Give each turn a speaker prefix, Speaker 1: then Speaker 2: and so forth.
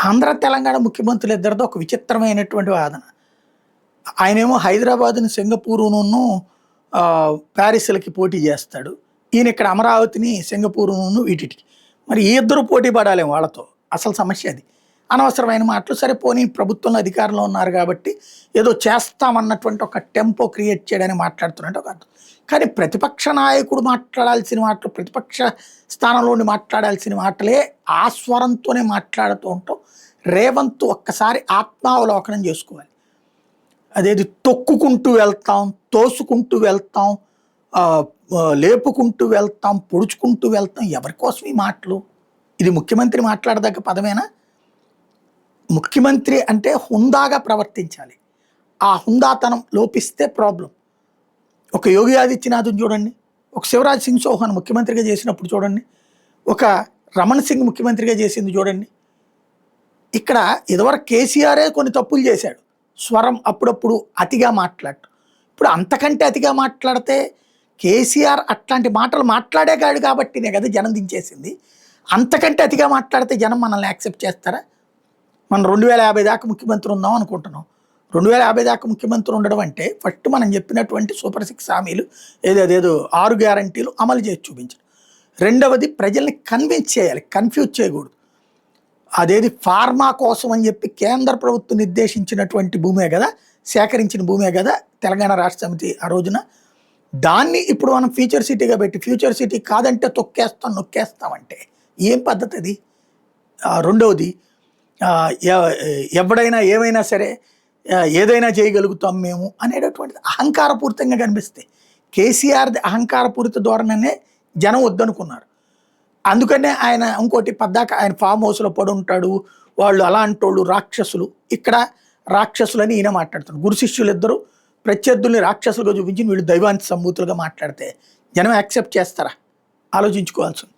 Speaker 1: ఆంధ్ర, తెలంగాణ ముఖ్యమంత్రులు ఇద్దరితో ఒక విచిత్రమైనటువంటి వాదన. ఆయనేమో హైదరాబాద్‌ని సింగపూరును ప్యారిస్‌లకి పోటీ చేస్తాడు. ఈయన ఇక్కడ అమరావతిని సింగపూరును వీటికి. మరి ఈ ఇద్దరు పోటీ పడాలేమో వాళ్ళతో. అసలు సమస్య అది. అనవసరమైన మాటలు. సరే పోనీ ప్రభుత్వంలో అధికారంలో ఉన్నారు కాబట్టి ఏదో చేస్తామన్నటువంటి ఒక టెంపో క్రియేట్ చేయడానికి మాట్లాడుతున్నట్టు ఒక అర్థం. కానీ ప్రతిపక్ష నాయకుడు మాట్లాడాల్సిన మాటలు, ప్రతిపక్ష స్థానంలో ఉండి మాట్లాడాల్సిన మాటలే ఆ స్వరంతోనే మాట్లాడుతూ ఉంటాం. రేవంత్ ఒక్కసారి ఆత్మావలోకనం చేసుకోవాలి. అదేది తొక్కుకుంటూ వెళ్తాం, తోసుకుంటూ వెళ్తాం, లేపుకుంటూ వెళ్తాం, పొడుచుకుంటూ వెళ్తాం. ఎవరి కోసం ఈ మాటలు? ఇది ముఖ్యమంత్రి మాట్లాడదగ్గ పదమేనా? ముఖ్యమంత్రి అంటే హుందాగా ప్రవర్తించాలి. ఆ హుందాతనం లోపిస్తే ప్రాబ్లం. ఒక యోగి ఆదిత్యనాథ్ని చూడండి, ఒక శివరాజ్ సింగ్ చౌహాన్ ముఖ్యమంత్రిగా చేసినప్పుడు చూడండి, ఒక రమణ్ సింగ్ ముఖ్యమంత్రిగా చేసింది చూడండి. ఇక్కడ ఇదివరకు కేసీఆరే కొన్ని తప్పులు చేశాడు. స్వరం అప్పుడప్పుడు అతిగా మాట్లాడటం. ఇప్పుడు అంతకంటే అతిగా మాట్లాడితే కేసీఆర్ అట్లాంటి మాటలు మాట్లాడేగాడు కాబట్టినే కదా జనం దించేసింది. అంతకంటే అతిగా మాట్లాడితే జనం మనల్ని యాక్సెప్ట్ చేస్తారా? మనం 2050 దాకా ముఖ్యమంత్రి ఉందాం అనుకుంటున్నాం. 2050 దాకా ముఖ్యమంత్రి ఉండడం అంటే ఫస్ట్ మనం చెప్పినటువంటి సూపర్ 6 హామీలు అదేదో 6 గ్యారంటీలు అమలు చేసి చూపించడం. రెండవది ప్రజల్ని కన్విన్స్ చేయాలి, కన్ఫ్యూజ్ చేయకూడదు. అదేది ఫార్మా కోసం అని చెప్పి కేంద్ర ప్రభుత్వం నిర్దేశించినటువంటి భూమే కదా, సేకరించిన భూమే కదా తెలంగాణ రాష్ట్ర సమితి ఆ రోజున. దాన్ని ఇప్పుడు మనం ఫ్యూచర్ సిటీగా పెట్టి, ఫ్యూచర్ సిటీ కాదంటే తొక్కేస్తాం నొక్కేస్తామంటే ఏం పద్ధతి అది? రెండవది ఎవడైనా ఏమైనా సరే ఏదైనా చేయగలుగుతాం మేము అనేటటువంటిది అహంకారపూరితంగా కనిపిస్తే, కేసీఆర్ది అహంకారపూరిత ధోరణనే జనం వద్దనుకున్నారు. అందుకనే ఆయన ఇంకోటి పద్దాక ఆయన ఫామ్ హౌస్లో పడి ఉంటాడు, వాళ్ళు అలాంటోళ్ళు రాక్షసులు, ఇక్కడ రాక్షసులని ఈయన మాట్లాడుతాడు. గురు శిష్యులు ఇద్దరు ప్రత్యర్థుల్ని రాక్షసులుగా చూపించి వీళ్ళు దైవాంశ సంభూతులుగా మాట్లాడితే జనం యాక్సెప్ట్ చేస్తారా? ఆలోచించుకోవాల్సింది.